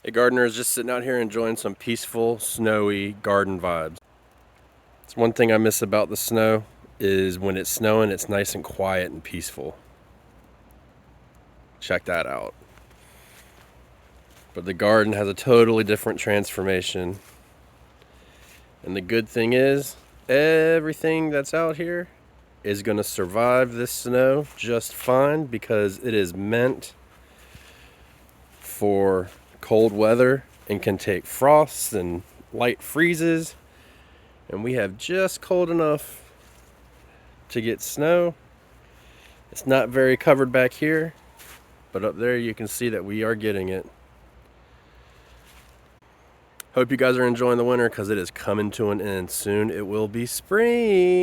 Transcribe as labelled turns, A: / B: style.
A: Hey gardeners, just sitting out here enjoying some peaceful, snowy garden vibes. It's one thing I miss about the snow is when it's snowing, it's nice and quiet and peaceful. Check that out. But the garden has a totally different transformation. And the good thing is, everything that's out here is going to survive this snow just fine because it is meant for cold weather and can take frosts and light freezes, and we have just cold enough to get snow. It's not very covered back here, but up there you can see that we are getting it. Hope you guys are enjoying the winter because it is coming to an end soon. It will be spring.